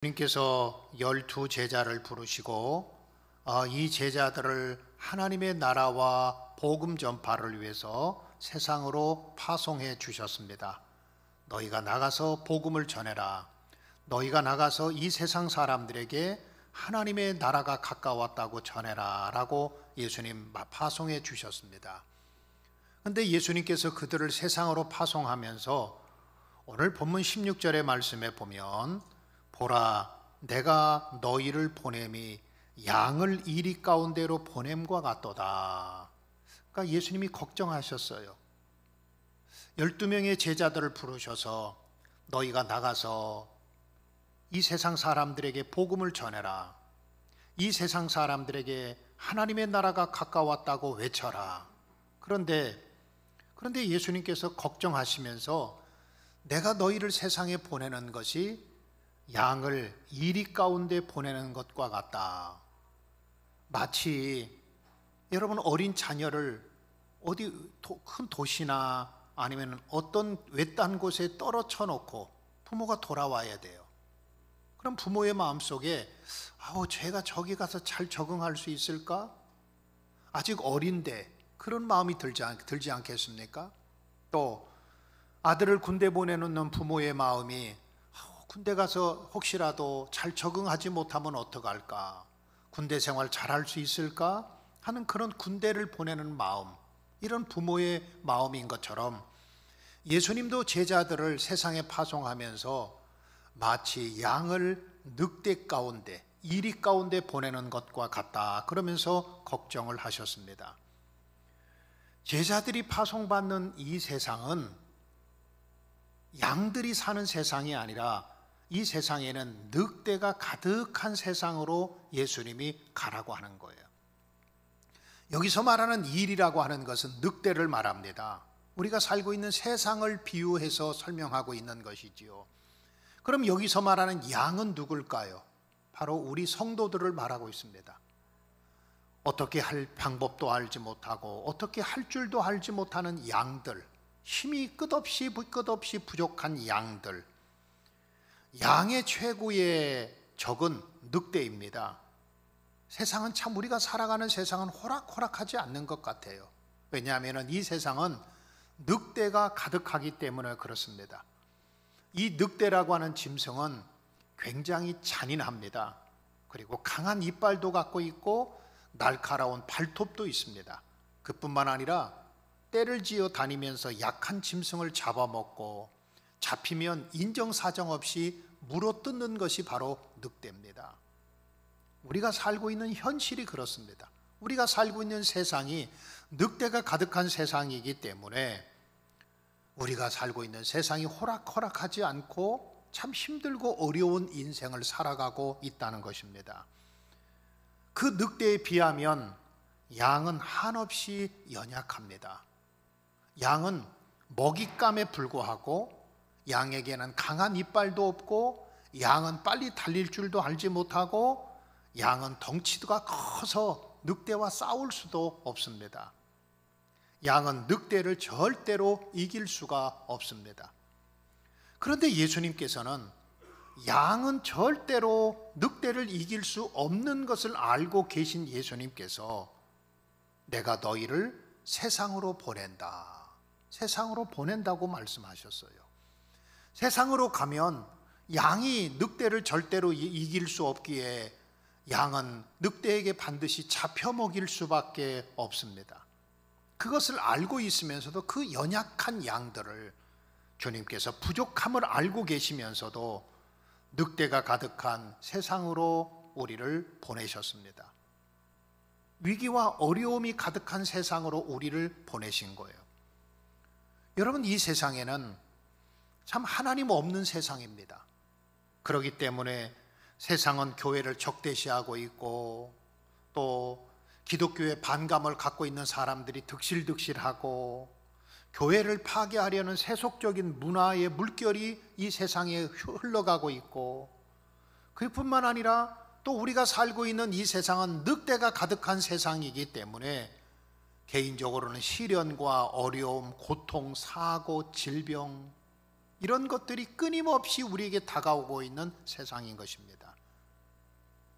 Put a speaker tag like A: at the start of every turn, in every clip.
A: 주님께서 12제자를 부르시고 이 제자들을 하나님의 나라와 복음 전파를 위해서 세상으로 파송해 주셨습니다. 너희가 나가서 복음을 전해라. 너희가 나가서 이 세상 사람들에게 하나님의 나라가 가까웠다고 전해라 라고 예수님 파송해 주셨습니다. 그런데 예수님께서 그들을 세상으로 파송하면서 오늘 본문 16절의 말씀에 보면 보라, 내가 너희를 보냄이 양을 이리 가운데로 보냄과 같도다. 그러니까 예수님이 걱정하셨어요. 12명의 제자들을 부르셔서 너희가 나가서 이 세상 사람들에게 복음을 전해라. 이 세상 사람들에게 하나님의 나라가 가까웠다고 외쳐라. 그런데 예수님께서 걱정하시면서 내가 너희를 세상에 보내는 것이 양을 이리 가운데 보내는 것과 같다. 마치 여러분 어린 자녀를 어디 큰 도시나 아니면 어떤 외딴 곳에 떨어져 놓고 부모가 돌아와야 돼요. 그럼 부모의 마음속에 제가 저기 가서 잘 적응할 수 있을까? 아직 어린데 그런 마음이 들지 않겠습니까? 또 아들을 군대 보내놓는 부모의 마음이 군대 가서 혹시라도 잘 적응하지 못하면 어떡할까? 군대 생활 잘할 수 있을까? 하는 그런 군대를 보내는 마음, 이런 부모의 마음인 것처럼 예수님도 제자들을 세상에 파송하면서 마치 양을 늑대 가운데, 이리 가운데 보내는 것과 같다. 그러면서 걱정을 하셨습니다. 제자들이 파송받는 이 세상은 양들이 사는 세상이 아니라 이 세상에는 늑대가 가득한 세상으로 예수님이 가라고 하는 거예요. 여기서 말하는 일이라고 하는 것은 늑대를 말합니다. 우리가 살고 있는 세상을 비유해서 설명하고 있는 것이지요. 그럼 여기서 말하는 양은 누굴까요? 바로 우리 성도들을 말하고 있습니다. 어떻게 할 방법도 알지 못하고 어떻게 할 줄도 알지 못하는 양들, 힘이 끝없이 부족한 양들, 양의 최고의 적은 늑대입니다. 세상은 참 우리가 살아가는 세상은 호락호락하지 않는 것 같아요. 왜냐하면 이 세상은 늑대가 가득하기 때문에 그렇습니다. 이 늑대라고 하는 짐승은 굉장히 잔인합니다. 그리고 강한 이빨도 갖고 있고 날카로운 발톱도 있습니다. 그뿐만 아니라 떼를 지어 다니면서 약한 짐승을 잡아먹고 잡히면 인정사정 없이 물어뜯는 것이 바로 늑대입니다. 우리가 살고 있는 현실이 그렇습니다. 우리가 살고 있는 세상이 늑대가 가득한 세상이기 때문에 우리가 살고 있는 세상이 호락호락하지 않고 참 힘들고 어려운 인생을 살아가고 있다는 것입니다. 그 늑대에 비하면 양은 한없이 연약합니다. 양은 먹잇감에 불과하고 양에게는 강한 이빨도 없고 양은 빨리 달릴 줄도 알지 못하고 양은 덩치가 커서 늑대와 싸울 수도 없습니다. 양은 늑대를 절대로 이길 수가 없습니다. 그런데 예수님께서는 양은 절대로 늑대를 이길 수 없는 것을 알고 계신 예수님께서 내가 너희를 세상으로 보낸다. 세상으로 보낸다고 말씀하셨어요. 세상으로 가면 양이 늑대를 절대로 이길 수 없기에 양은 늑대에게 반드시 잡혀 먹일 수밖에 없습니다. 그것을 알고 있으면서도 그 연약한 양들을 주님께서 부족함을 알고 계시면서도 늑대가 가득한 세상으로 우리를 보내셨습니다. 위기와 어려움이 가득한 세상으로 우리를 보내신 거예요. 여러분, 이 세상에는 참 하나님 없는 세상입니다. 그렇기 때문에 세상은 교회를 적대시하고 있고 또 기독교의 반감을 갖고 있는 사람들이 득실득실하고 교회를 파괴하려는 세속적인 문화의 물결이 이 세상에 흘러가고 있고 그뿐만 아니라 또 우리가 살고 있는 이 세상은 늑대가 가득한 세상이기 때문에 개인적으로는 시련과 어려움, 고통, 사고, 질병 이런 것들이 끊임없이 우리에게 다가오고 있는 세상인 것입니다.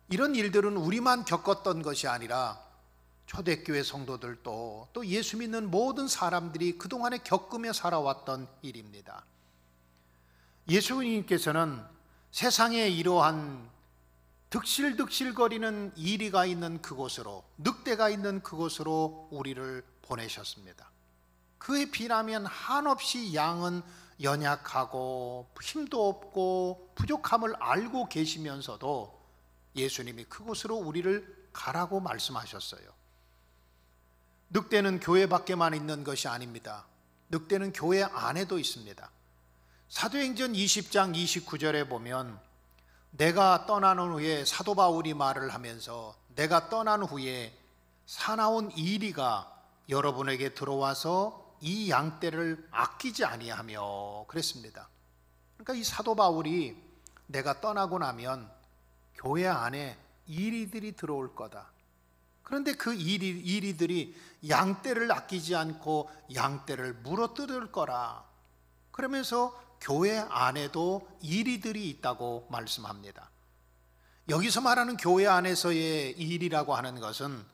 A: 이런 일들은 우리만 겪었던 것이 아니라 초대교회 성도들도 또 예수 믿는 모든 사람들이 그동안에 겪으며 살아왔던 일입니다. 예수님께서는 세상에 이러한 득실득실거리는 이리가 있는 그곳으로, 늑대가 있는 그곳으로 우리를 보내셨습니다. 그에 비하면 한없이 양은 연약하고 힘도 없고 부족함을 알고 계시면서도 예수님이 그곳으로 우리를 가라고 말씀하셨어요. 늑대는 교회 밖에만 있는 것이 아닙니다. 늑대는 교회 안에도 있습니다. 사도행전 20장 29절에 보면 내가 떠나는 후에, 사도 바울이 말을 하면서 내가 떠난 후에 사나운 이리가 여러분에게 들어와서 이 양떼를 아끼지 아니하며 그랬습니다. 그러니까 이 사도 바울이 내가 떠나고 나면 교회 안에 이리들이 들어올 거다. 그런데 그 이리들이 양떼를 아끼지 않고 양떼를 물어뜯을 거라. 그러면서 교회 안에도 이리들이 있다고 말씀합니다. 여기서 말하는 교회 안에서의 일이라고 하는 것은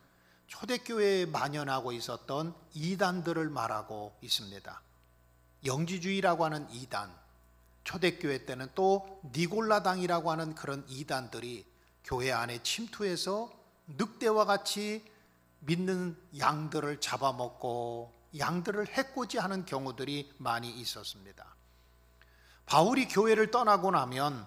A: 초대교회에 만연하고 있었던 이단들을 말하고 있습니다. 영지주의라고 하는 이단, 초대교회 때는 또 니골라당이라고 하는 그런 이단들이 교회 안에 침투해서 늑대와 같이 믿는 양들을 잡아먹고 양들을 해코지하는 경우들이 많이 있었습니다. 바울이 교회를 떠나고 나면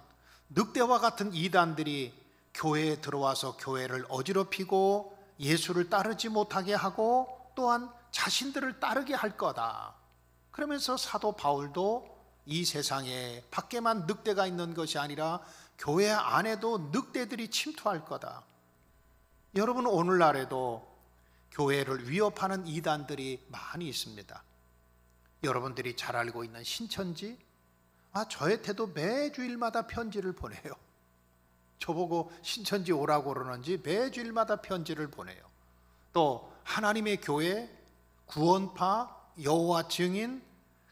A: 늑대와 같은 이단들이 교회에 들어와서 교회를 어지럽히고 예수를 따르지 못하게 하고 또한 자신들을 따르게 할 거다. 그러면서 사도 바울도 이 세상에 밖에만 늑대가 있는 것이 아니라 교회 안에도 늑대들이 침투할 거다. 여러분, 오늘날에도 교회를 위협하는 이단들이 많이 있습니다. 여러분들이 잘 알고 있는 신천지, 저한테도 매주일마다 편지를 보내요. 저보고 신천지 오라고 그러는지 매주일마다 편지를 보내요. 또 하나님의 교회, 구원파, 여호와 증인,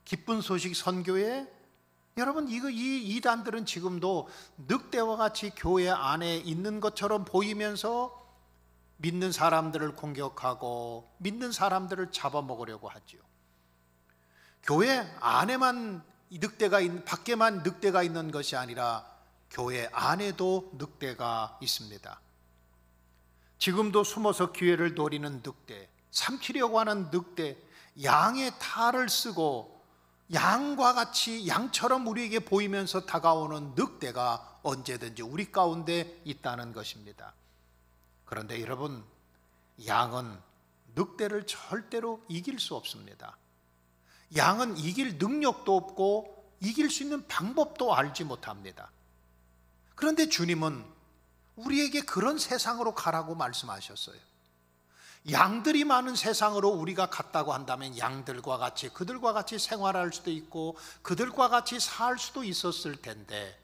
A: 기쁜 소식 선교회, 여러분 이 이단들은 지금도 늑대와 같이 교회 안에 있는 것처럼 보이면서 믿는 사람들을 공격하고 믿는 사람들을 잡아먹으려고 하지요. 교회 안에만 밖에만 늑대가 있는 것이 아니라 교회 안에도 늑대가 있습니다. 지금도 숨어서 기회를 노리는 늑대, 삼키려고 하는 늑대, 양의 탈을 쓰고 양과 같이 양처럼 우리에게 보이면서 다가오는 늑대가 언제든지 우리 가운데 있다는 것입니다. 그런데 여러분, 양은 늑대를 절대로 이길 수 없습니다. 양은 이길 능력도 없고 이길 수 있는 방법도 알지 못합니다. 그런데 주님은 우리에게 그런 세상으로 가라고 말씀하셨어요. 양들이 많은 세상으로 우리가 갔다고 한다면 양들과 같이, 그들과 같이 생활할 수도 있고 그들과 같이 살 수도 있었을 텐데,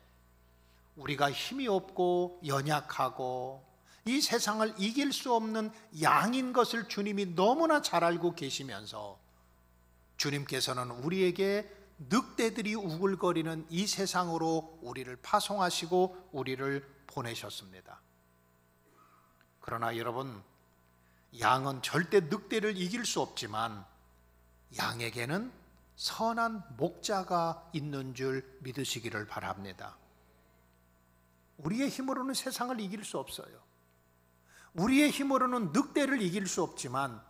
A: 우리가 힘이 없고 연약하고 이 세상을 이길 수 없는 양인 것을 주님이 너무나 잘 알고 계시면서 주님께서는 우리에게 늑대들이 우글거리는 이 세상으로 우리를 파송하시고 우리를 보내셨습니다. 그러나 여러분, 양은 절대 늑대를 이길 수 없지만 양에게는 선한 목자가 있는 줄 믿으시기를 바랍니다. 우리의 힘으로는 세상을 이길 수 없어요. 우리의 힘으로는 늑대를 이길 수 없지만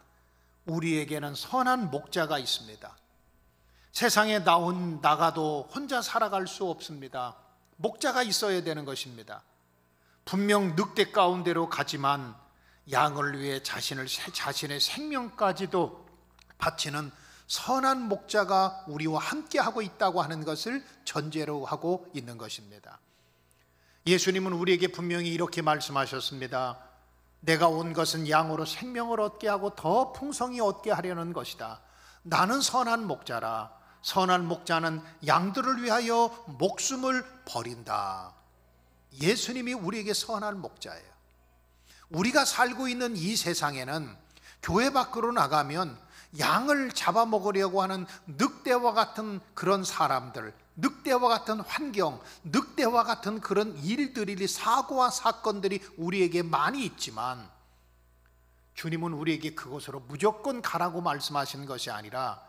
A: 우리에게는 선한 목자가 있습니다. 세상에 나가도 혼자 살아갈 수 없습니다. 목자가 있어야 되는 것입니다. 분명 늑대 가운데로 가지만 양을 위해 자신의 생명까지도 바치는 선한 목자가 우리와 함께하고 있다고 하는 것을 전제로 하고 있는 것입니다. 예수님은 우리에게 분명히 이렇게 말씀하셨습니다. 내가 온 것은 양으로 생명을 얻게 하고 더 풍성히 얻게 하려는 것이다. 나는 선한 목자라. 선한 목자는 양들을 위하여 목숨을 버린다. 예수님이 우리에게 선한 목자예요. 우리가 살고 있는 이 세상에는 교회 밖으로 나가면 양을 잡아먹으려고 하는 늑대와 같은 그런 사람들, 늑대와 같은 환경, 늑대와 같은 그런 일들이, 사고와 사건들이 우리에게 많이 있지만 주님은 우리에게 그곳으로 무조건 가라고 말씀하시는 것이 아니라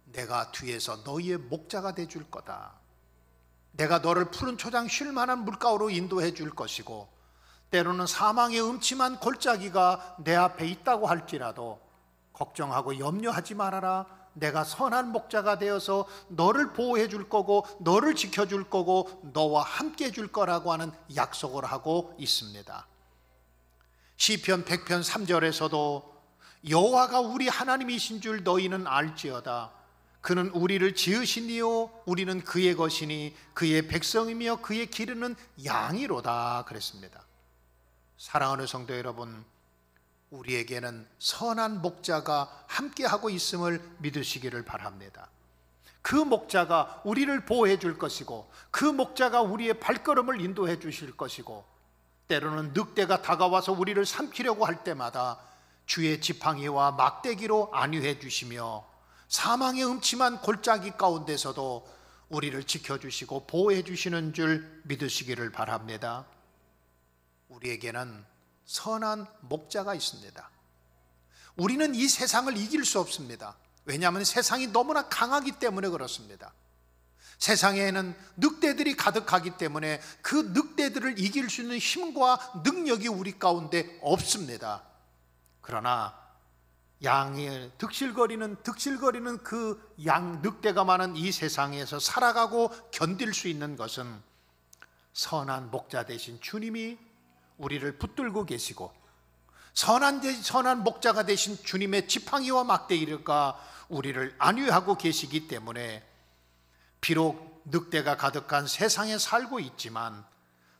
A: 내가 뒤에서 너희의 목자가 되줄 거다. 내가 너를 푸른 초장 쉴 만한 물가로 인도해 줄 것이고, 때로는 사망의 음침한 골짜기가 내 앞에 있다고 할지라도 걱정하고 염려하지 말아라. 내가 선한 목자가 되어서 너를 보호해 줄 거고 너를 지켜줄 거고 너와 함께 해 줄 거라고 하는 약속을 하고 있습니다. 시편 100편 3절에서도 여호와가 우리 하나님이신 줄 너희는 알지어다. 그는 우리를 지으시니요 우리는 그의 것이니 그의 백성이며 그의 기르는 양이로다 그랬습니다. 사랑하는 성도 여러분, 우리에게는 선한 목자가 함께하고 있음을 믿으시기를 바랍니다. 그 목자가 우리를 보호해 줄 것이고 그 목자가 우리의 발걸음을 인도해 주실 것이고, 때로는 늑대가 다가와서 우리를 삼키려고 할 때마다 주의 지팡이와 막대기로 안위해 주시며 사망의 음침한 골짜기 가운데서도 우리를 지켜주시고 보호해 주시는 줄 믿으시기를 바랍니다. 우리에게는 선한 목자가 있습니다. 우리는 이 세상을 이길 수 없습니다. 왜냐하면 세상이 너무나 강하기 때문에 그렇습니다. 세상에는 늑대들이 가득하기 때문에 그 늑대들을 이길 수 있는 힘과 능력이 우리 가운데 없습니다. 그러나 양이 득실거리는 그 늑대가 많은 이 세상에서 살아가고 견딜 수 있는 것은 선한 목자 되신 주님이 우리를 붙들고 계시고, 선한 목자가 되신 주님의 지팡이와 막대기가 우리를 안위하고 계시기 때문에 비록 늑대가 가득한 세상에 살고 있지만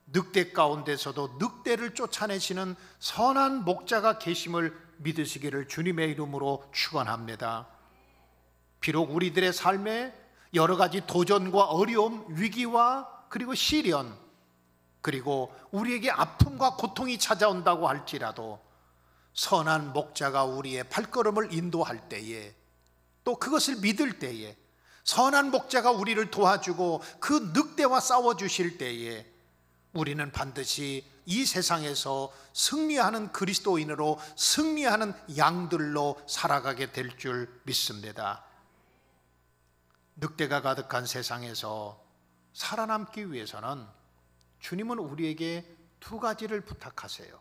A: 늑대 가운데서도 늑대를 쫓아내시는 선한 목자가 계심을 믿으시기를 주님의 이름으로 축원합니다. 비록 우리들의 삶에 여러 가지 도전과 어려움, 위기와 그리고 시련, 그리고 우리에게 아픔과 고통이 찾아온다고 할지라도 선한 목자가 우리의 발걸음을 인도할 때에, 또 그것을 믿을 때에, 선한 목자가 우리를 도와주고 그 늑대와 싸워주실 때에 우리는 반드시 이 세상에서 승리하는 그리스도인으로, 승리하는 양들로 살아가게 될 줄 믿습니다. 늑대가 가득한 세상에서 살아남기 위해서는 주님은 우리에게 두 가지를 부탁하세요.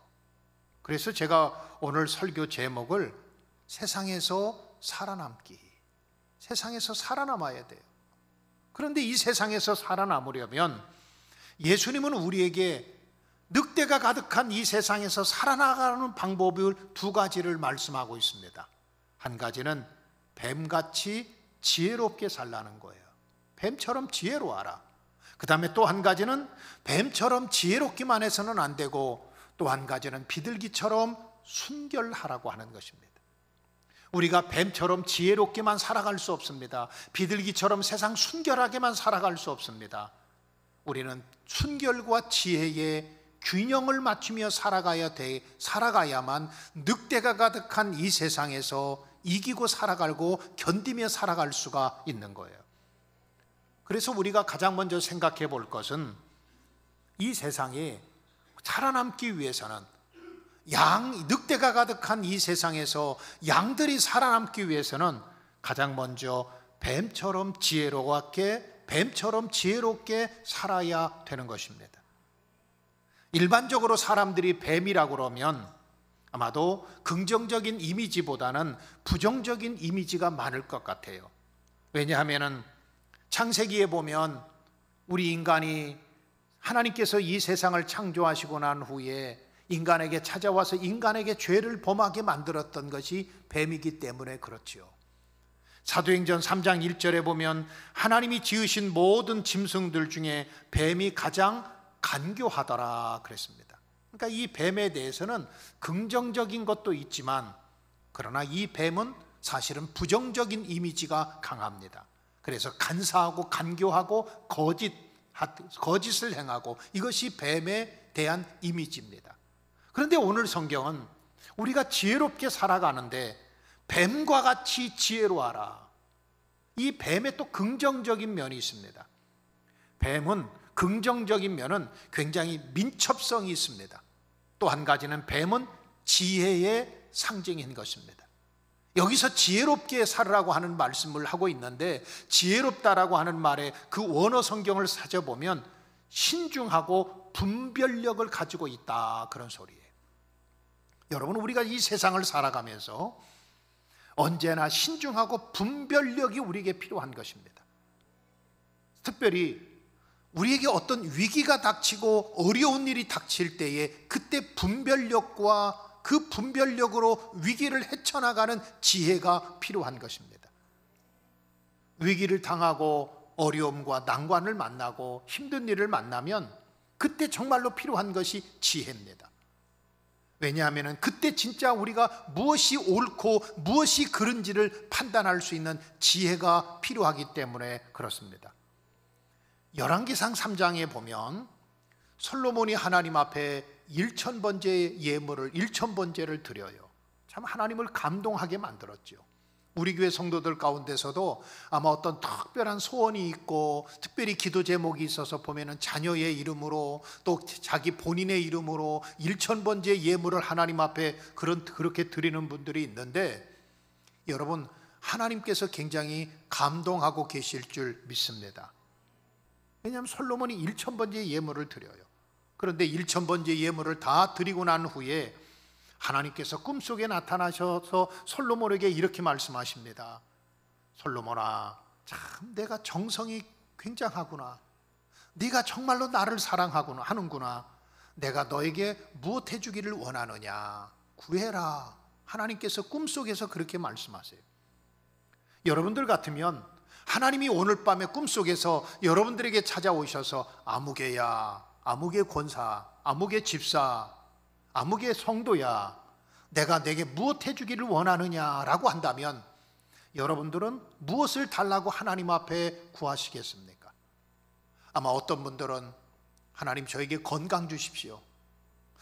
A: 그래서 제가 오늘 설교 제목을 세상에서 살아남기, 세상에서 살아남아야 돼요. 그런데 이 세상에서 살아남으려면 예수님은 우리에게 늑대가 가득한 이 세상에서 살아나가는 방법을 두 가지를 말씀하고 있습니다. 한 가지는 뱀같이 지혜롭게 살라는 거예요. 뱀처럼 지혜로워하라. 그 다음에 또 한 가지는 뱀처럼 지혜롭기만 해서는 안 되고, 또 한 가지는 비둘기처럼 순결하라고 하는 것입니다. 우리가 뱀처럼 지혜롭게만 살아갈 수 없습니다. 비둘기처럼 세상 순결하게만 살아갈 수 없습니다. 우리는 순결과 지혜의 균형을 맞추며 살아가야만 늑대가 가득한 이 세상에서 이기고 살아가고 견디며 살아갈 수가 있는 거예요. 그래서 우리가 가장 먼저 생각해 볼 것은, 이 세상에 살아남기 위해서는, 늑대가 가득한 이 세상에서 양들이 살아남기 위해서는 가장 먼저 뱀처럼 지혜롭게 살아야 되는 것입니다. 일반적으로 사람들이 뱀이라고 그러면 아마도 긍정적인 이미지보다는 부정적인 이미지가 많을 것 같아요. 왜냐하면 창세기에 보면 우리 인간이 하나님께서 이 세상을 창조하시고 난 후에 인간에게 찾아와서 인간에게 죄를 범하게 만들었던 것이 뱀이기 때문에 그렇지요. 사도행전 3장 1절에 보면 하나님이 지으신 모든 짐승들 중에 뱀이 가장 간교하더라 그랬습니다. 그러니까 이 뱀에 대해서는 긍정적인 것도 있지만, 그러나 이 뱀은 사실은 부정적인 이미지가 강합니다. 그래서 간사하고 간교하고 거짓을 행하고, 이것이 뱀에 대한 이미지입니다. 그런데 오늘 성경은 우리가 지혜롭게 살아가는데 뱀과 같이 지혜로워하라. 이 뱀에 또 긍정적인 면이 있습니다. 뱀은 긍정적인 면은 굉장히 민첩성이 있습니다. 또 한 가지는 뱀은 지혜의 상징인 것입니다. 여기서 지혜롭게 살으라고 하는 말씀을 하고 있는데, 지혜롭다라고 하는 말에 그 원어 성경을 찾아보면 신중하고 분별력을 가지고 있다, 그런 소리예요. 여러분, 우리가 이 세상을 살아가면서 언제나 신중하고 분별력이 우리에게 필요한 것입니다. 특별히 우리에게 어떤 위기가 닥치고 어려운 일이 닥칠 때에 그때 분별력과 그 분별력으로 위기를 헤쳐나가는 지혜가 필요한 것입니다. 위기를 당하고 어려움과 난관을 만나고 힘든 일을 만나면 그때 정말로 필요한 것이 지혜입니다. 왜냐하면 그때 진짜 우리가 무엇이 옳고 무엇이 그른지를 판단할 수 있는 지혜가 필요하기 때문에 그렇습니다. 열왕기상 3장에 보면 솔로몬이 하나님 앞에 1,000번째 예물을 1,000번째를 드려요. 참 하나님을 감동하게 만들었죠. 우리 교회 성도들 가운데서도 아마 어떤 특별한 소원이 있고 특별히 기도 제목이 있어서 보면은 자녀의 이름으로 또 자기 본인의 이름으로 1,000번째 예물을 하나님 앞에 그렇게 드리는 분들이 있는데, 여러분, 하나님께서 굉장히 감동하고 계실 줄 믿습니다. 왜냐하면 솔로몬이 1,000번째 예물을 드려요. 그런데 1,000번째 예물을 다 드리고 난 후에 하나님께서 꿈속에 나타나셔서 솔로몬에게 이렇게 말씀하십니다. 솔로몬아, 참 내가 정성이 굉장하구나. 네가 정말로 나를 사랑하구나 하는구나. 내가 너에게 무엇 해주기를 원하느냐, 구해라. 하나님께서 꿈속에서 그렇게 말씀하세요. 여러분들 같으면 하나님이 오늘 밤에 꿈속에서 여러분들에게 찾아오셔서 아무개야, 아무개 권사, 아무개 집사, 아무개 성도야, 내가 내게 무엇 해주기를 원하느냐라고 한다면 여러분들은 무엇을 달라고 하나님 앞에 구하시겠습니까? 아마 어떤 분들은 하나님 저에게 건강 주십시오,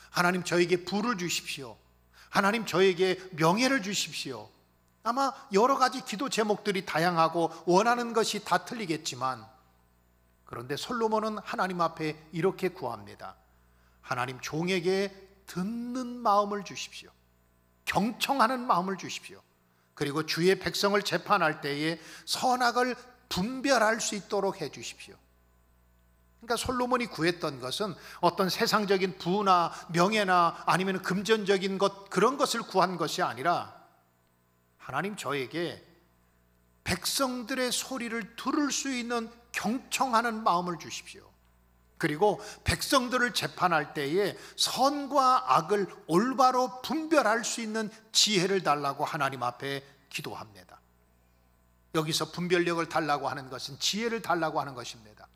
A: 하나님 저에게 부를 주십시오, 하나님 저에게 명예를 주십시오. 아마 여러 가지 기도 제목들이 다양하고 원하는 것이 다 틀리겠지만, 그런데 솔로몬은 하나님 앞에 이렇게 구합니다. 하나님 종에게 듣는 마음을 주십시오. 경청하는 마음을 주십시오. 그리고 주의 백성을 재판할 때에 선악을 분별할 수 있도록 해 주십시오. 그러니까 솔로몬이 구했던 것은 어떤 세상적인 부나 명예나 아니면 금전적인 것, 그런 것을 구한 것이 아니라 하나님 저에게 백성들의 소리를 들을 수 있는 경청하는 마음을 주십시오. 그리고 백성들을 재판할 때에 선과 악을 올바로 분별할 수 있는 지혜를 달라고 하나님 앞에 기도합니다. 여기서 분별력을 달라고 하는 것은 지혜를 달라고 하는 것입니다.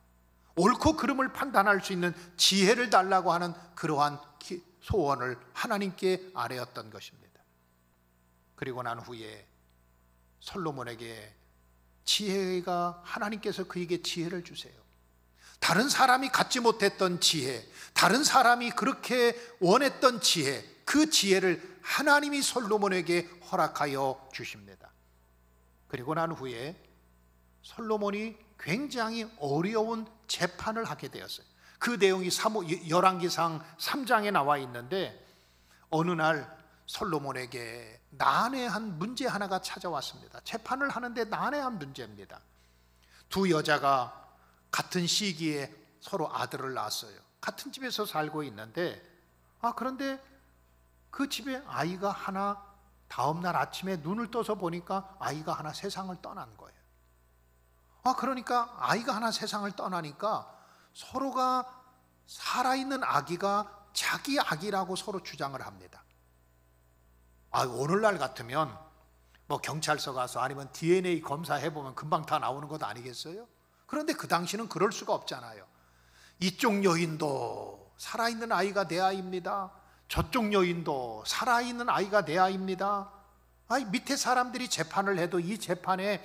A: 옳고 그름을 판단할 수 있는 지혜를 달라고 하는 그러한 소원을 하나님께 아뢰었던 것입니다. 그리고 난 후에 솔로몬에게 지혜가, 하나님께서 그에게 지혜를 주세요. 다른 사람이 갖지 못했던 지혜, 다른 사람이 그렇게 원했던 지혜, 그 지혜를 하나님이 솔로몬에게 허락하여 주십니다. 그리고 난 후에 솔로몬이 굉장히 어려운 재판을 하게 되었어요. 그 내용이 열왕기상 3장에 나와 있는데, 어느 날 솔로몬에게 난해한 문제 하나가 찾아왔습니다. 재판을 하는데 난해한 문제입니다. 두 여자가 같은 시기에 서로 아들을 낳았어요. 같은 집에서 살고 있는데, 그런데 그 집에 아이가 하나, 다음날 아침에 눈을 떠서 보니까 아이가 하나 세상을 떠난 거예요. 그러니까 아이가 하나 세상을 떠나니까 서로가 살아있는 아기가 자기 아기라고 서로 주장을 합니다. 오늘날 같으면 뭐 경찰서 가서 아니면 DNA 검사해보면 금방 다 나오는 것 아니겠어요? 그런데 그 당시는 그럴 수가 없잖아요. 이쪽 여인도 살아있는 아이가 내 아이입니다. 저쪽 여인도 살아있는 아이가 내 아이입니다. 밑에 사람들이 재판을 해도 이 재판에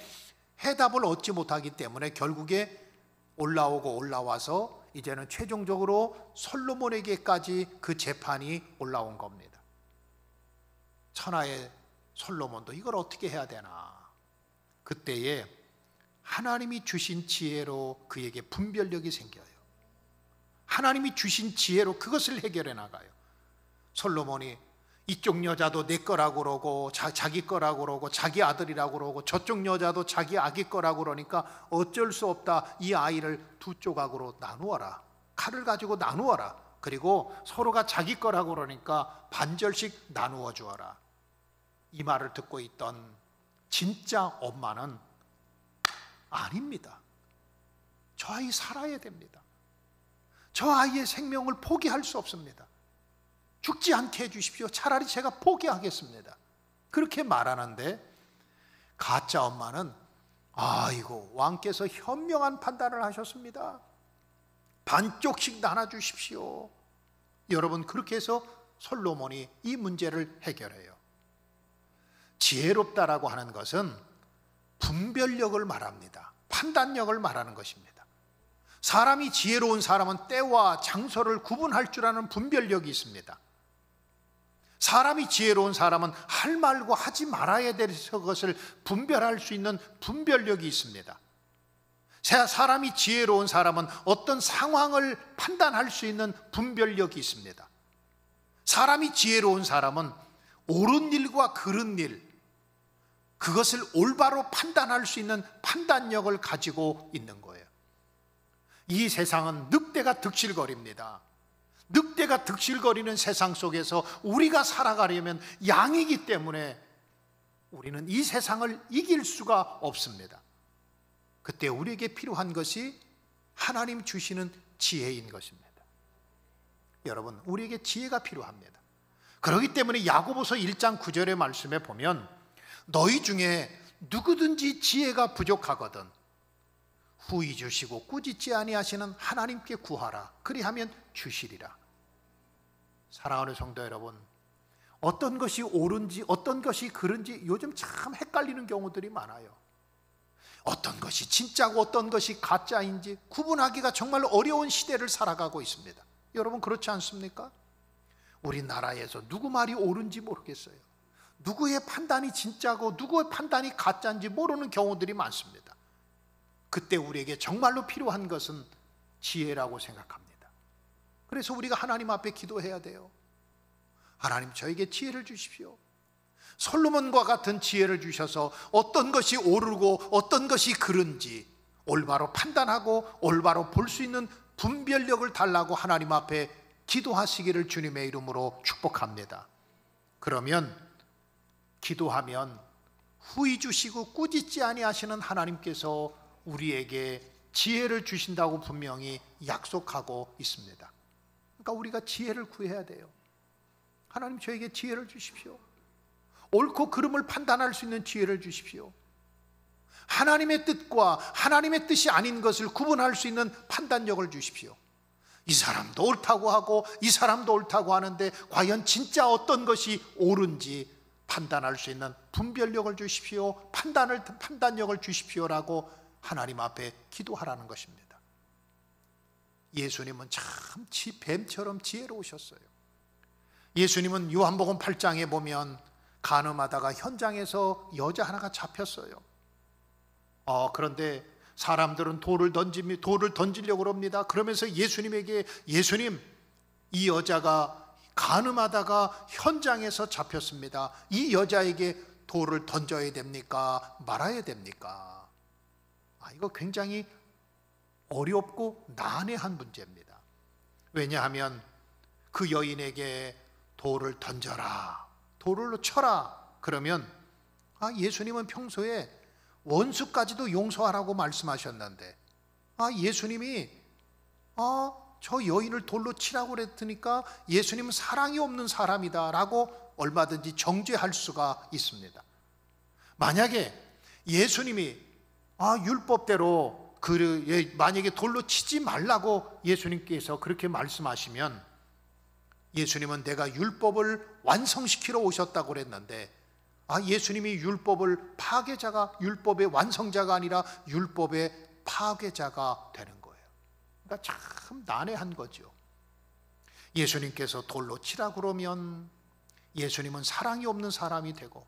A: 해답을 얻지 못하기 때문에 결국에 올라와서 이제는 최종적으로 솔로몬에게까지 그 재판이 올라온 겁니다. 천하의 솔로몬도 이걸 어떻게 해야 되나. 그때에 하나님이 주신 지혜로 그에게 분별력이 생겨요. 하나님이 주신 지혜로 그것을 해결해 나가요. 솔로몬이 이쪽 여자도 내 거라고 그러고 자기 거라고 그러고 자기 아들이라고 그러고 저쪽 여자도 자기 아기 거라고 그러니까 어쩔 수 없다. 이 아이를 두 조각으로 나누어라. 칼을 가지고 나누어라. 그리고 서로가 자기 거라고 그러니까 반절씩 나누어 주어라. 이 말을 듣고 있던 진짜 엄마는 아닙니다. 저 아이 살아야 됩니다. 저 아이의 생명을 포기할 수 없습니다. 죽지 않게 해주십시오. 차라리 제가 포기하겠습니다. 그렇게 말하는데 가짜 엄마는 아이고 왕께서 현명한 판단을 하셨습니다. 반쪽씩 나눠주십시오. 여러분, 그렇게 해서 솔로몬이 이 문제를 해결해요. 지혜롭다라고 하는 것은 분별력을 말합니다. 판단력을 말하는 것입니다. 사람이 지혜로운 사람은 때와 장소를 구분할 줄 아는 분별력이 있습니다. 사람이 지혜로운 사람은 할 말과 하지 말아야 될 것을 분별할 수 있는 분별력이 있습니다. 사람이 지혜로운 사람은 어떤 상황을 판단할 수 있는 분별력이 있습니다. 사람이 지혜로운 사람은 옳은 일과 그른 일, 그것을 올바로 판단할 수 있는 판단력을 가지고 있는 거예요. 이 세상은 늑대가 득실거립니다. 늑대가 득실거리는 세상 속에서 우리가 살아가려면 양이기 때문에 우리는 이 세상을 이길 수가 없습니다. 그때 우리에게 필요한 것이 하나님 주시는 지혜인 것입니다. 여러분, 우리에게 지혜가 필요합니다. 그렇기 때문에 야고보서 1장 9절의 말씀에 보면 너희 중에 누구든지 지혜가 부족하거든 후히 주시고 꾸짖지 아니하시는 하나님께 구하라. 그리하면 주시리라. 사랑하는 성도 여러분, 어떤 것이 옳은지 어떤 것이 그른지 요즘 참 헷갈리는 경우들이 많아요. 어떤 것이 진짜고 어떤 것이 가짜인지 구분하기가 정말 어려운 시대를 살아가고 있습니다. 여러분, 그렇지 않습니까? 우리나라에서 누구 말이 옳은지 모르겠어요. 누구의 판단이 진짜고 누구의 판단이 가짜인지 모르는 경우들이 많습니다. 그때 우리에게 정말로 필요한 것은 지혜라고 생각합니다. 그래서 우리가 하나님 앞에 기도해야 돼요. 하나님, 저에게 지혜를 주십시오. 솔로몬과 같은 지혜를 주셔서 어떤 것이 옳고 어떤 것이 그른지 올바로 판단하고 올바로 볼 수 있는 분별력을 달라고 하나님 앞에 기도하시기를 주님의 이름으로 축복합니다. 그러면 기도하면 후히 주시고 꾸짖지 아니하시는 하나님께서 우리에게 지혜를 주신다고 분명히 약속하고 있습니다. 그러니까 우리가 지혜를 구해야 돼요. 하나님, 저에게 지혜를 주십시오. 옳고 그름을 판단할 수 있는 지혜를 주십시오. 하나님의 뜻과 하나님의 뜻이 아닌 것을 구분할 수 있는 판단력을 주십시오. 이 사람도 옳다고 하고 이 사람도 옳다고 하는데 과연 진짜 어떤 것이 옳은지 판단할 수 있는 분별력을 주십시오. 판단력을 주십시오라고 하나님 앞에 기도하라는 것입니다. 예수님은 참 뱀처럼 지혜로우셨어요. 예수님은 요한복음 8장에 보면 간음하다가 현장에서 여자 하나가 잡혔어요. 그런데 사람들은 돌을 던지려고 합니다. 그러면서 예수님에게, 예수님, 이 여자가 간음하다가 현장에서 잡혔습니다. 이 여자에게 돌을 던져야 됩니까? 말아야 됩니까? 이거 굉장히 어렵고 난해한 문제입니다. 왜냐하면 그 여인에게 돌을 던져라, 돌을 쳐라 그러면 예수님은 평소에 원수까지도 용서하라고 말씀하셨는데 예수님이 저 여인을 돌로 치라고 그랬으니까 예수님은 사랑이 없는 사람이다 라고 얼마든지 정죄할 수가 있습니다. 만약에 예수님이 율법대로 만약에 돌로 치지 말라고 예수님께서 그렇게 말씀하시면 예수님은 내가 율법을 완성시키러 오셨다고 그랬는데 예수님이 율법을 율법의 완성자가 아니라 율법의 파괴자가 되는 거예요. 그러니까 참 난해한 거죠. 예수님께서 돌로 치라 그러면 예수님은 사랑이 없는 사람이 되고,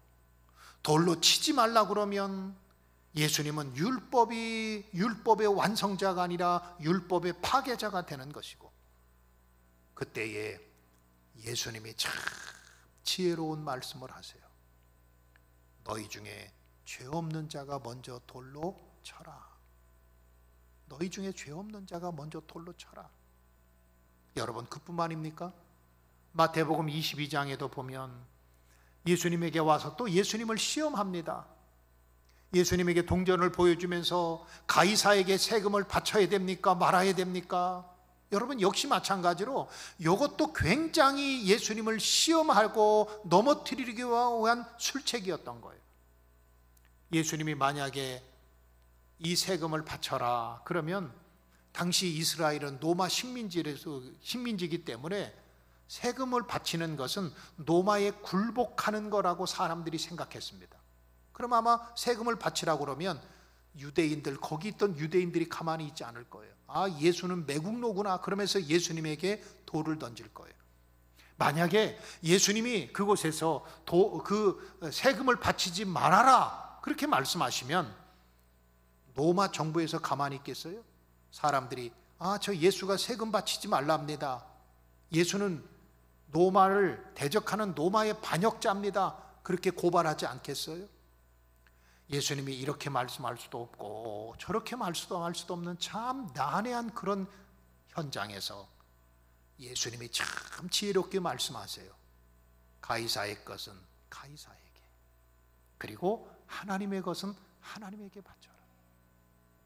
A: 돌로 치지 말라 그러면 예수님은 율법의 완성자가 아니라 율법의 파괴자가 되는 것이고, 그때에 예수님이 참 지혜로운 말씀을 하세요. 너희 중에 죄 없는 자가 먼저 돌로 쳐라. 너희 중에 죄 없는 자가 먼저 돌로 쳐라. 여러분, 그뿐만입니까? 마태복음 22장에도 보면 예수님에게 와서 또 예수님을 시험합니다. 예수님에게 동전을 보여주면서 가이사에게 세금을 바쳐야 됩니까? 말아야 됩니까? 여러분, 역시 마찬가지로 이것도 굉장히 예수님을 시험하고 넘어뜨리기 위한 술책이었던 거예요. 예수님이 만약에 이 세금을 바쳐라 그러면 당시 이스라엘은 로마 식민지이기 때문에 세금을 바치는 것은 로마에 굴복하는 거라고 사람들이 생각했습니다. 그럼 아마 세금을 바치라고 그러면 거기 있던 유대인들이 가만히 있지 않을 거예요. 아, 예수는 매국노구나 그러면서 예수님에게 돌을 던질 거예요. 만약에 예수님이 그곳에서 그 세금을 바치지 말아라 그렇게 말씀하시면 로마 정부에서 가만히 있겠어요? 사람들이 저 예수가 세금 바치지 말랍니다. 예수는 로마를 대적하는 로마의 반역자입니다. 그렇게 고발하지 않겠어요? 예수님이 이렇게 말씀할 수도 없고 저렇게 할 수도 없는 참 난해한 그런 현장에서 예수님이 참 지혜롭게 말씀하세요. 가이사의 것은 가이사에게, 그리고 하나님의 것은 하나님에게 바쳐라.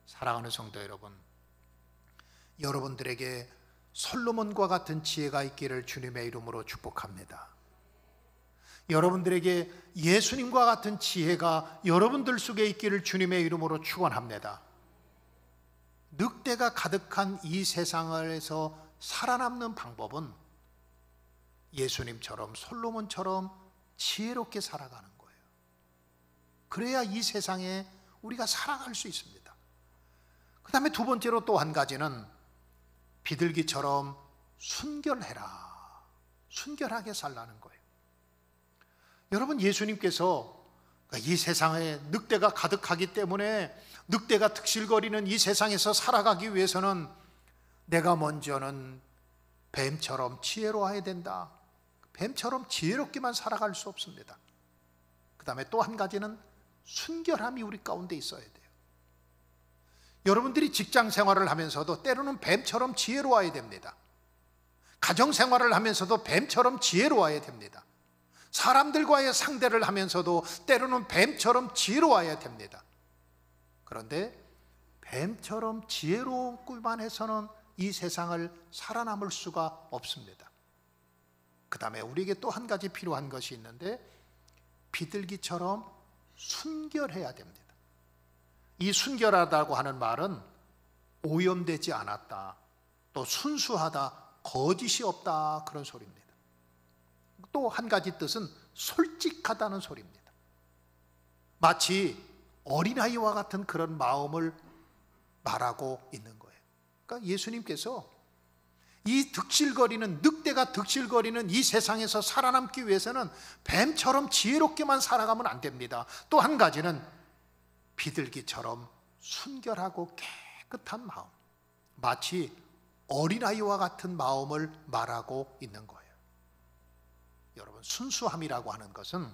A: 사랑하는 성도 여러분, 여러분들에게 솔로몬과 같은 지혜가 있기를 주님의 이름으로 축복합니다. 여러분들에게 예수님과 같은 지혜가 여러분들 속에 있기를 주님의 이름으로 축원합니다. 늑대가 가득한 이 세상에서 살아남는 방법은 예수님처럼 솔로몬처럼 지혜롭게 살아가는 거예요. 그래야 이 세상에 우리가 살아갈 수 있습니다. 그 다음에 두 번째로 또 한 가지는 비둘기처럼 순결해라. 순결하게 살라는 거예요. 여러분, 예수님께서 이 세상에 늑대가 가득하기 때문에 늑대가 득실거리는 이 세상에서 살아가기 위해서는 내가 먼저는 뱀처럼 지혜로워야 된다. 뱀처럼 지혜롭게만 살아갈 수 없습니다. 그 다음에 또 한 가지는 순결함이 우리 가운데 있어야 돼요. 여러분들이 직장 생활을 하면서도 때로는 뱀처럼 지혜로워야 됩니다. 가정 생활을 하면서도 뱀처럼 지혜로워야 됩니다. 사람들과의 상대를 하면서도 때로는 뱀처럼 지혜로워야 됩니다. 그런데 뱀처럼 지혜롭기만 해서는 이 세상을 살아남을 수가 없습니다. 그 다음에 우리에게 또 한 가지 필요한 것이 있는데 비둘기처럼 순결해야 됩니다. 이 순결하다고 하는 말은 오염되지 않았다, 또 순수하다, 거짓이 없다, 그런 소리입니다. 또 한 가지 뜻은 솔직하다는 소리입니다. 마치 어린아이와 같은 그런 마음을 말하고 있는 거예요. 그러니까 예수님께서 이 늑대가 득실거리는 이 세상에서 살아남기 위해서는 뱀처럼 지혜롭게만 살아가면 안 됩니다. 또 한 가지는 비둘기처럼 순결하고 깨끗한 마음, 마치 어린아이와 같은 마음을 말하고 있는 거예요. 여러분, 순수함이라고 하는 것은,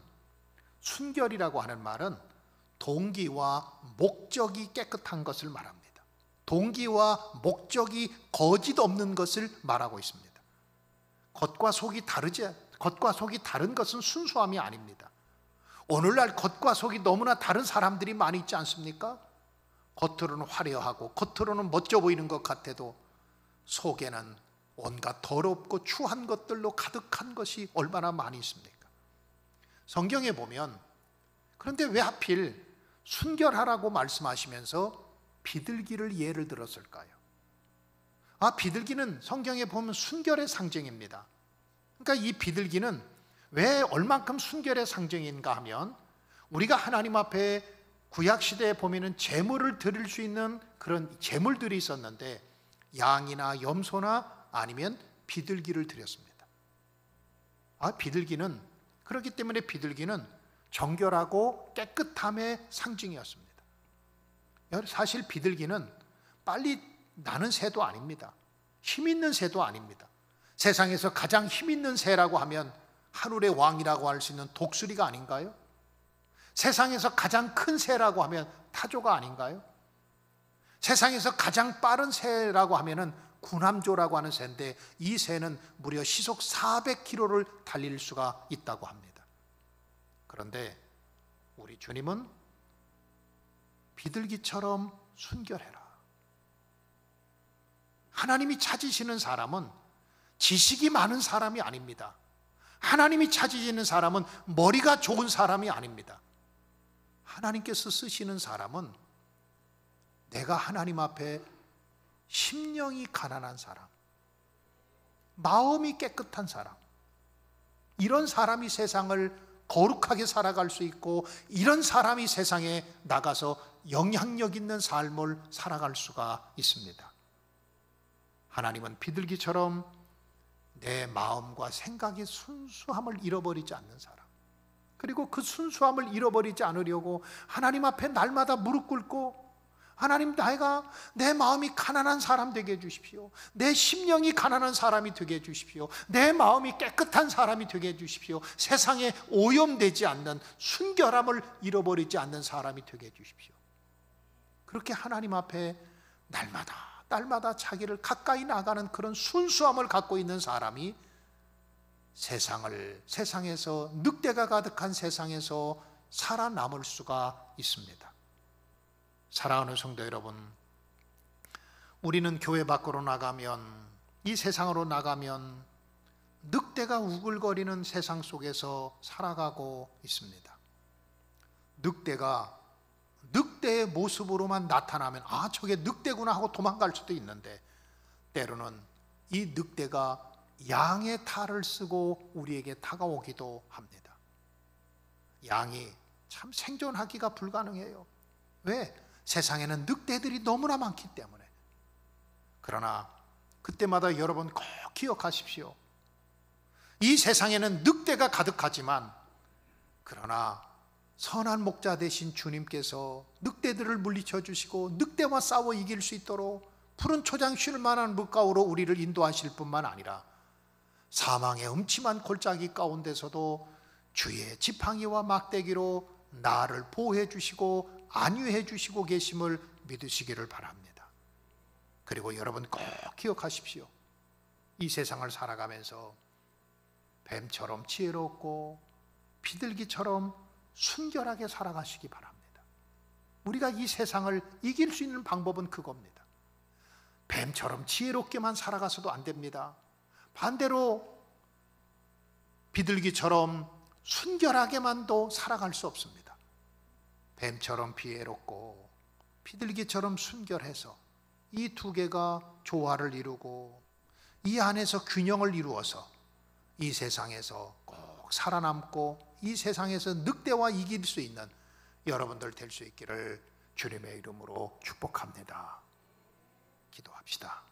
A: 순결이라고 하는 말은 동기와 목적이 깨끗한 것을 말합니다. 동기와 목적이 거짓 없는 것을 말하고 있습니다. 겉과 속이 다른 것은 순수함이 아닙니다. 오늘날 겉과 속이 너무나 다른 사람들이 많이 있지 않습니까? 겉으로는 화려하고 겉으로는 멋져 보이는 것 같아도 속에는 온갖 더럽고 추한 것들로 가득한 것이 얼마나 많이 있습니까? 성경에 보면, 그런데 왜 하필 순결하라고 말씀하시면서 비둘기를 예를 들었을까요? 비둘기는 성경에 보면 순결의 상징입니다. 그러니까 이 비둘기는 왜 얼만큼 순결의 상징인가 하면, 우리가 하나님 앞에 구약시대에 보면은 제물을 드릴 수 있는 그런 제물들이 있었는데 양이나 염소나 아니면 비둘기를 드렸습니다. 비둘기는, 그렇기 때문에 비둘기는 정결하고 깨끗함의 상징이었습니다. 사실 비둘기는 빨리 나는 새도 아닙니다. 힘 있는 새도 아닙니다. 세상에서 가장 힘 있는 새라고 하면 하늘의 왕이라고 할 수 있는 독수리가 아닌가요? 세상에서 가장 큰 새라고 하면 타조가 아닌가요? 세상에서 가장 빠른 새라고 하면은 구남조라고 하는 새인데, 이 새는 무려 시속 400km를 달릴 수가 있다고 합니다. 그런데 우리 주님은 비둘기처럼 순결해라. 하나님이 찾으시는 사람은 지식이 많은 사람이 아닙니다. 하나님이 찾으시는 사람은 머리가 좋은 사람이 아닙니다. 하나님께서 쓰시는 사람은 내가 하나님 앞에 심령이 가난한 사람, 마음이 깨끗한 사람, 이런 사람이 세상을 거룩하게 살아갈 수 있고, 이런 사람이 세상에 나가서 영향력 있는 삶을 살아갈 수가 있습니다. 하나님은 비둘기처럼 내 마음과 생각의 순수함을 잃어버리지 않는 사람, 그리고 그 순수함을 잃어버리지 않으려고 하나님 앞에 날마다 무릎 꿇고, 하나님, 내 마음이 가난한 사람 되게 해주십시오. 내 심령이 가난한 사람이 되게 해주십시오. 내 마음이 깨끗한 사람이 되게 해주십시오. 세상에 오염되지 않는 순결함을 잃어버리지 않는 사람이 되게 해주십시오. 그렇게 하나님 앞에 날마다 자기를 가까이 나가는 그런 순수함을 갖고 있는 사람이 세상에서, 늑대가 가득한 세상에서 살아남을 수가 있습니다. 사랑하는 성도 여러분, 우리는 교회 밖으로 나가면, 이 세상으로 나가면 늑대가 우글거리는 세상 속에서 살아가고 있습니다. 늑대의 모습으로만 나타나면 저게 늑대구나 하고 도망갈 수도 있는데, 때로는 이 늑대가 양의 탈을 쓰고 우리에게 다가오기도 합니다. 양이 참 생존하기가 불가능해요. 왜? 세상에는 늑대들이 너무나 많기 때문에. 그러나 그때마다 여러분 꼭 기억하십시오. 이 세상에는 늑대가 가득하지만, 그러나 선한 목자 되신 주님께서 늑대들을 물리쳐 주시고 늑대와 싸워 이길 수 있도록 푸른 초장 쉴 만한 물가로 우리를 인도하실 뿐만 아니라, 사망의 음침한 골짜기 가운데서도 주의 지팡이와 막대기로 나를 보호해 주시고 안위해 주시고 계심을 믿으시기를 바랍니다. 그리고 여러분 꼭 기억하십시오. 이 세상을 살아가면서 뱀처럼 지혜롭고 비둘기처럼 순결하게 살아가시기 바랍니다. 우리가 이 세상을 이길 수 있는 방법은 그겁니다. 뱀처럼 지혜롭게만 살아가서도 안 됩니다. 반대로 비둘기처럼 순결하게만도 살아갈 수 없습니다. 뱀처럼 비애롭고 비둘기처럼 순결해서 이 두 개가 조화를 이루고 이 안에서 균형을 이루어서 이 세상에서 꼭 살아남고 이 세상에서 늑대와 이길 수 있는 여러분들 될 수 있기를 주님의 이름으로 축복합니다. 기도합시다.